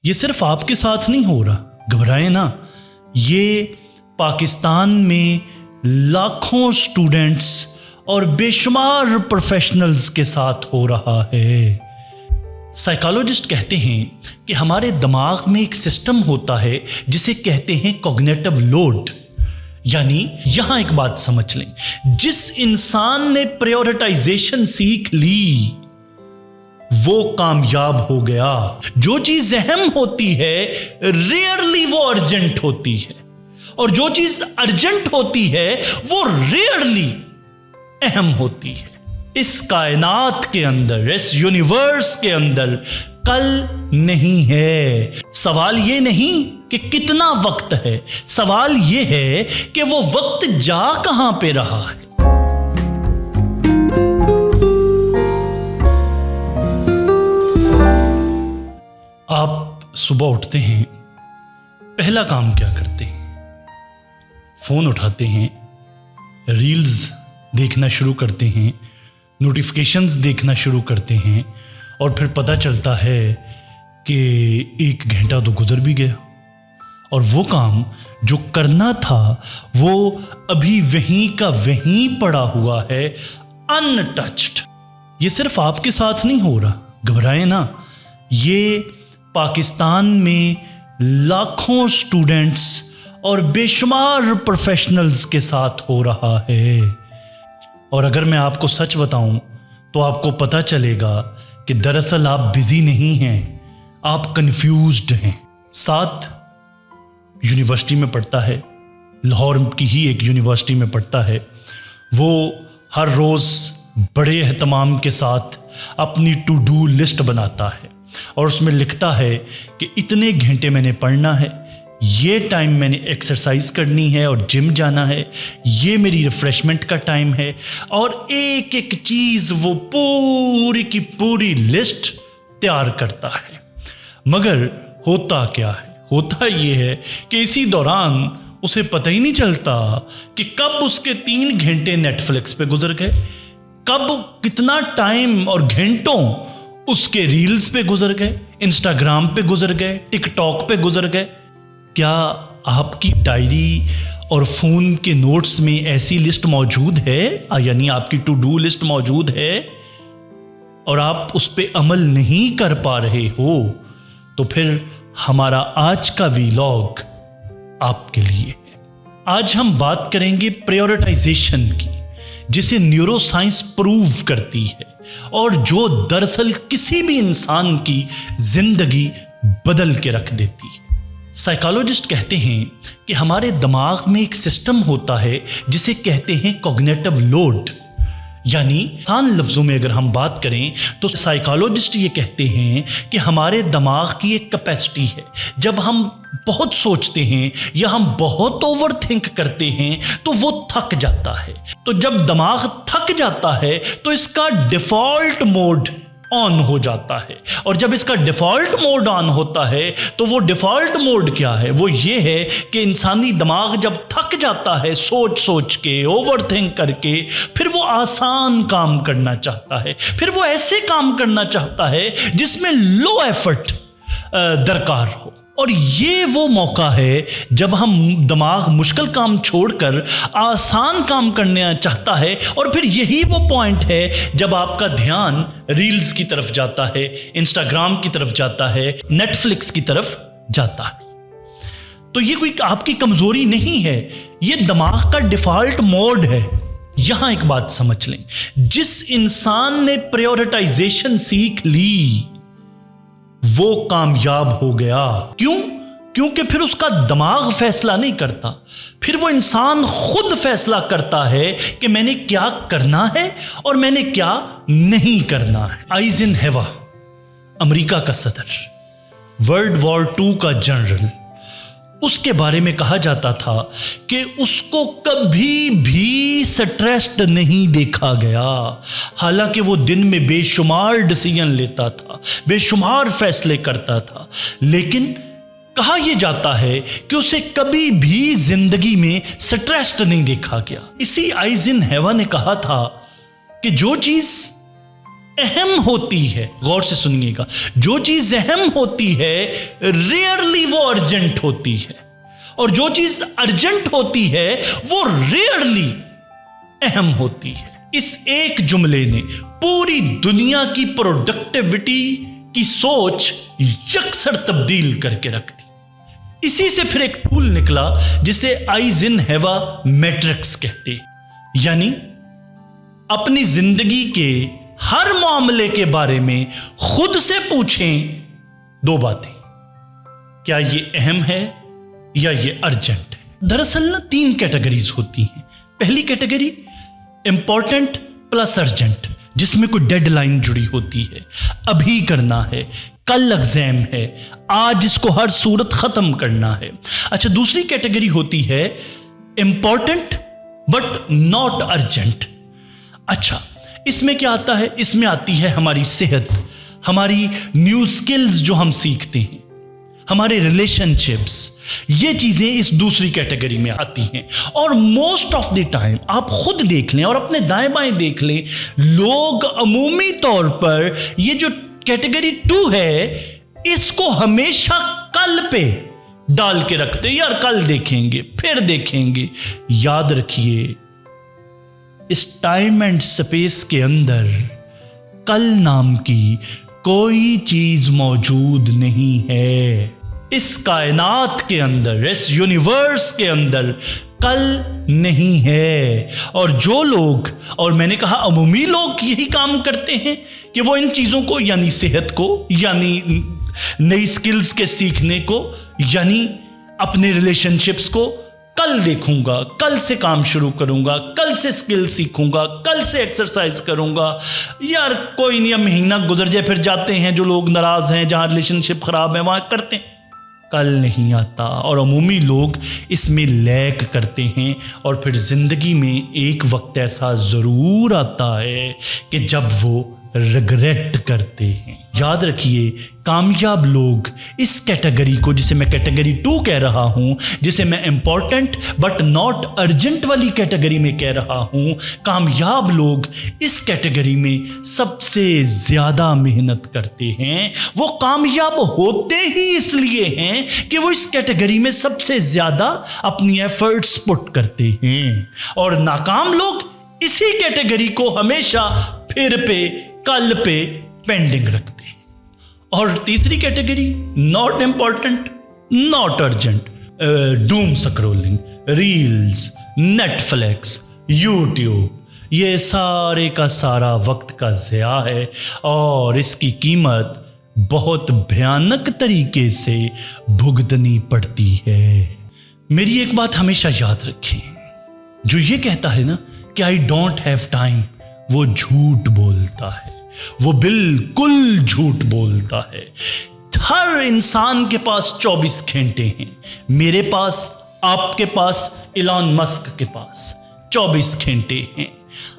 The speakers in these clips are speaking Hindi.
ये सिर्फ आपके साथ नहीं हो रहा, घबराएं ना। ये पाकिस्तान में लाखों स्टूडेंट्स और बेशुमार प्रोफेशनल्स के साथ हो रहा है। साइकोलॉजिस्ट कहते हैं कि हमारे दिमाग में एक सिस्टम होता है जिसे कहते हैं कॉग्निटिव लोड। यानी यहां एक बात समझ लें, जिस इंसान ने प्रायोरिटाइजेशन सीख ली वो कामयाब हो गया। जो चीज अहम होती है रेयरली वो अर्जेंट होती है, और जो चीज अर्जेंट होती है वो रेयरली अहम होती है। इस कायनात के अंदर, इस यूनिवर्स के अंदर कल नहीं है। सवाल ये नहीं कि कितना वक्त है, सवाल ये है कि वो वक्त जा कहां पे रहा है। आप सुबह उठते हैं, पहला काम क्या करते हैं? फोन उठाते हैं, रील्स देखना शुरू करते हैं, नोटिफिकेशंस देखना शुरू करते हैं, और फिर पता चलता है कि 1 घंटा तो गुजर भी गया और वो काम जो करना था वो अभी वहीं का वहीं पड़ा हुआ है, अनटच्ड। ये सिर्फ आपके साथ नहीं हो रहा, घबराएं ना। ये पाकिस्तान में लाखों स्टूडेंट्स और बेशुमार प्रोफेशनल्स के साथ हो रहा है। और अगर मैं आपको सच बताऊं तो आपको पता चलेगा कि दरअसल आप बिजी नहीं हैं, आप कंफ्यूज्ड हैं। साथ यूनिवर्सिटी में पढ़ता है, लाहौर की ही एक यूनिवर्सिटी में पढ़ता है। वो हर रोज़ बड़े एहतमाम के साथ अपनी टू डू लिस्ट बनाता है और उसमें लिखता है कि इतने घंटे मैंने पढ़ना है, ये टाइम मैंने एक्सरसाइज करनी है और जिम जाना है, ये मेरी रिफ्रेशमेंट का टाइम है, और एक एक चीज़ वो पूरी की पूरी लिस्ट तैयार करता है। मगर होता क्या है? होता ये है कि इसी दौरान उसे पता ही नहीं चलता कि कब उसके 3 घंटे नेटफ्लिक्स पे गुजर गए, कब कितना टाइम और घंटों उसके रील्स पे गुजर गए, इंस्टाग्राम पे गुजर गए, टिकटॉक पे गुजर गए। क्या आपकी डायरी और फ़ोन के नोट्स में ऐसी लिस्ट मौजूद है, यानी आपकी टू डू लिस्ट मौजूद है, और आप उस पर अमल नहीं कर पा रहे हो? तो फिर हमारा आज का वीलॉग आपके लिए है। आज हम बात करेंगे प्रायोरिटाइजेशन की, जिसे न्यूरोसाइंस प्रूव करती है और जो दरअसल किसी भी इंसान की जिंदगी बदल के रख देती है। साइकोलॉजिस्ट कहते हैं कि हमारे दिमाग में एक सिस्टम होता है जिसे कहते हैं कॉग्निटिव लोड। यानी आसान लफ्ज़ों में अगर हम बात करें तो साइकोलॉजिस्ट ये कहते हैं कि हमारे दिमाग की एक कैपेसिटी है, जब हम बहुत सोचते हैं या हम बहुत ओवर थिंक करते हैं तो वो थक जाता है। तो जब दिमाग थक जाता है तो इसका डिफ़ॉल्ट मोड ऑन हो जाता है, और जब इसका डिफ़ॉल्ट मोड ऑन होता है तो वो डिफ़ॉल्ट मोड क्या है? वो ये है कि इंसानी दिमाग जब थक जाता है सोच सोच के, ओवर थिंक करके, फिर वो आसान काम करना चाहता है, फिर वो ऐसे काम करना चाहता है जिसमें लो एफर्ट दरकार हो। और ये वो मौका है जब हम दिमाग मुश्किल काम छोड़कर आसान काम करना चाहता है, और फिर यही वो पॉइंट है जब आपका ध्यान रील्स की तरफ जाता है, इंस्टाग्राम की तरफ जाता है, नेटफ्लिक्स की तरफ जाता है। तो ये कोई आपकी कमजोरी नहीं है, ये दिमाग का डिफॉल्ट मोड है। यहां एक बात समझ लें, जिस इंसान ने प्रायोरिटाइजेशन सीख ली वो कामयाब हो गया। क्यों? क्योंकि फिर उसका दिमाग फैसला नहीं करता, फिर वो इंसान खुद फैसला करता है कि मैंने क्या करना है और मैंने क्या नहीं करना है। आइजनहोवर, अमेरिका का सदर, वर्ल्ड वॉर 2 का जनरल, उसके बारे में कहा जाता था कि उसको कभी भी स्ट्रेस्ड नहीं देखा गया। हालांकि वो दिन में बेशुमार डिसीजन लेता था, बेशुमार फैसले करता था, लेकिन कहा यह जाता है कि उसे कभी भी जिंदगी में स्ट्रेस्ड नहीं देखा गया। इसी आइजनहोवर ने कहा था कि जो चीज अहम होती है, गौर से सुनिएगा, जो चीज अहम होती है रेयरली वो अर्जेंट होती है, और जो चीज अर्जेंट होती है वो रेयरली अहम होती है। इस एक जुमले ने पूरी दुनिया की प्रोडक्टिविटी की सोच यकसर तब्दील करके रख दी। इसी से फिर एक टूल निकला जिसे आइजनहोवर मैट्रिक्स कहते हैं, यानी अपनी जिंदगी के हर मामले के बारे में खुद से पूछें दो बातें, क्या ये अहम है या ये अर्जेंट है। दरअसल ना 3 कैटेगरीज होती हैं। पहली कैटेगरी इंपॉर्टेंट प्लस अर्जेंट, जिसमें कोई डेडलाइन जुड़ी होती है, अभी करना है, कल एग्जाम है, आज इसको हर सूरत खत्म करना है। अच्छा, दूसरी कैटेगरी होती है इंपॉर्टेंट बट नॉट अर्जेंट। अच्छा, इसमें क्या आता है? इसमें आती है हमारी सेहत, हमारी न्यू स्किल्स जो हम सीखते हैं, हमारे रिलेशनशिप्स, ये चीजें इस दूसरी कैटेगरी में आती हैं। और मोस्ट ऑफ द टाइम आप खुद देख लें और अपने दाएं बाएं देख लें, लोग अमूमी तौर पर ये जो कैटेगरी 2 है इसको हमेशा कल पे डाल के रखते, यार कल देखेंगे, फिर देखेंगे। याद रखिए, इस टाइम एंड स्पेस के अंदर कल नाम की कोई चीज मौजूद नहीं है। इस कायनात के अंदर, इस यूनिवर्स के अंदर कल नहीं है। और जो लोग, और मैंने कहा अमूमी लोग, यही काम करते हैं कि वो इन चीज़ों को, यानी सेहत को, यानी नई स्किल्स के सीखने को, यानी अपने रिलेशनशिप्स को, कल देखूंगा, कल से काम शुरू करूंगा, कल से स्किल सीखूंगा, कल से एक्सरसाइज करूंगा, यार कोई नहीं, महीना गुजर जाए, फिर जाते हैं। जो लोग नाराज हैं, जहां रिलेशनशिप खराब है वहां करते हैं, कल नहीं आता। और अमूमी लोग इसमें लैग करते हैं, और फिर जिंदगी में एक वक्त ऐसा जरूर आता है कि जब वो रिग्रेट करते हैं। याद रखिए, कामयाब लोग इस कैटेगरी को, जिसे मैं कैटेगरी 2 कह रहा हूं, जिसे मैं इंपॉर्टेंट बट नॉट अर्जेंट वाली कैटेगरी में कह रहा हूं, कामयाब लोग इस कैटेगरी में सबसे ज्यादा मेहनत करते हैं। वो कामयाब होते ही इसलिए हैं कि वो इस कैटेगरी में सबसे ज्यादा अपनी एफर्ट्स पुट करते हैं, और नाकाम लोग इसी कैटेगरी को हमेशा फिर पे, कल पे पेंडिंग रखते हैं। और तीसरी category not important not urgent, doom scrolling, reels, Netflix, YouTube, ये सारे का सारा वक्त का ज़िया है, और इसकी कीमत बहुत भयानक तरीके से भुगतनी पड़ती है। मेरी एक बात हमेशा याद रखें, जो ये कहता है ना कि आई डोंट हैव टाइम, वो झूठ बोलता है, वो बिल्कुल झूठ बोलता है। हर इंसान के पास 24 घंटे हैं। मेरे पास, आपके पास, इलॉन मस्क के पास 24 घंटे हैं।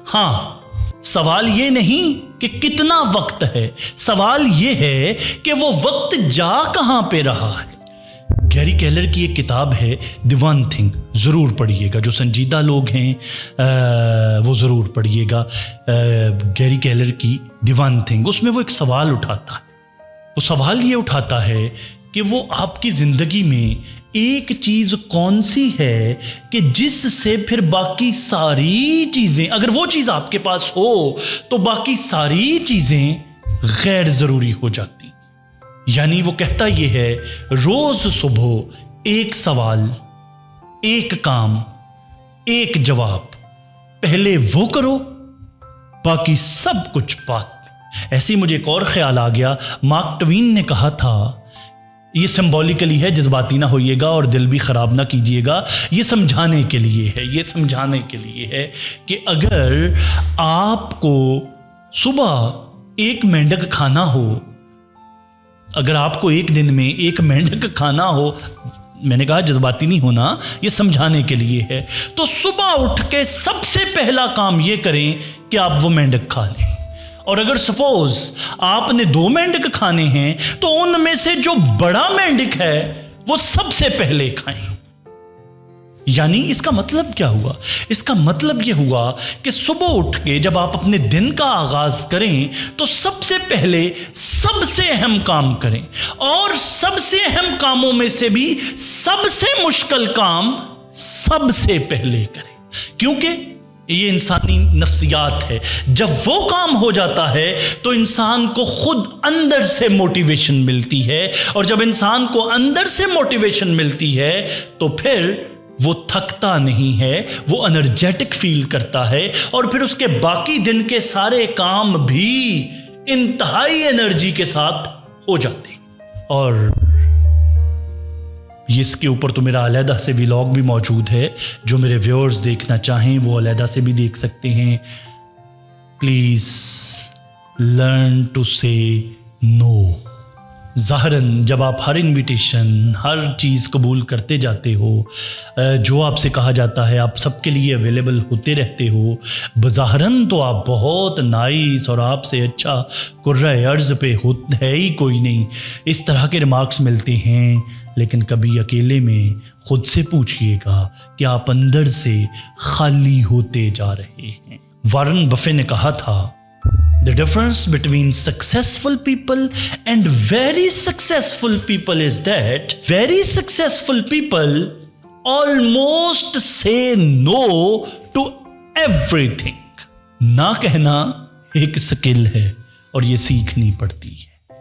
हाँ, सवाल ये नहीं कि कितना वक्त है, सवाल ये है कि वो वक्त जा कहां पे रहा है। गैरी केलर की एक किताब है द वन थिंग, ज़रूर पढ़िएगा। जो संजीदा लोग हैं वो ज़रूर पढ़िएगा गैरी केलर की द वन थिंग। उसमें वो एक सवाल उठाता है। वो सवाल ये उठाता है कि वो आपकी ज़िंदगी में एक चीज़ कौन सी है कि जिससे फिर बाकी सारी चीज़ें, अगर वो चीज़ आपके पास हो तो बाकी सारी चीज़ें गैर ज़रूरी हो जाती। यानी वो कहता ये है, रोज सुबह एक सवाल, एक काम, एक जवाब, पहले वो करो, बाकी सब कुछ बाद में। ऐसे ही मुझे एक और ख्याल आ गया। मार्क ट्वेन ने कहा था, ये सिंबॉलिकली है, जज्बाती ना होइएगा और दिल भी ख़राब ना कीजिएगा, ये समझाने के लिए है, ये समझाने के लिए है कि अगर आपको सुबह एक मेंढक खाना हो, अगर आपको एक दिन में एक मेंढक खाना हो, मैंने कहा जज्बाती नहीं होना, ये समझाने के लिए है, तो सुबह उठ के सबसे पहला काम ये करें कि आप वो मेंढक खा लें। और अगर सपोज आपने 2 मेंढक खाने हैं तो उनमें से जो बड़ा मेंढक है वो सबसे पहले खाएं। यानी इसका मतलब क्या हुआ? इसका मतलब यह हुआ कि सुबह उठ के जब आप अपने दिन का आगाज करें तो सबसे पहले सबसे अहम काम करें, और सबसे अहम कामों में से भी सबसे मुश्किल काम सबसे पहले करें, क्योंकि ये इंसानी नफ्सियात है। जब वो काम हो जाता है तो इंसान को खुद अंदर से मोटिवेशन मिलती है, और जब इंसान को अंदर से मोटिवेशन मिलती है तो फिर वो थकता नहीं है, वो एनर्जेटिक फील करता है, और फिर उसके बाकी दिन के सारे काम भी इंतहाई एनर्जी के साथ हो जाते हैं। और इसके ऊपर तो मेरा अलहदा से व्लॉग भी मौजूद है, जो मेरे व्यूअर्स देखना चाहें वो अलहदा से भी देख सकते हैं। प्लीज लर्न टू से नो। ज़ाहरन जब आप हर इनविटेशन, हर चीज़ कबूल करते जाते हो, जो आपसे कहा जाता है आप सबके लिए अवेलेबल होते रहते हो, बज़ाहरन तो आप बहुत नाइस और आपसे अच्छा कुर्रा अर्ज़ पे है ही कोई नहीं, इस तरह के रिमार्क्स मिलते हैं। लेकिन कभी अकेले में खुद से पूछिएगा कि आप अंदर से खाली होते जा रहे हैं। वारन बफे ने कहा था, The difference between successful people and very successful people is that very successful people almost say no to everything. ना कहना एक स्किल है और ये सीखनी पड़ती है।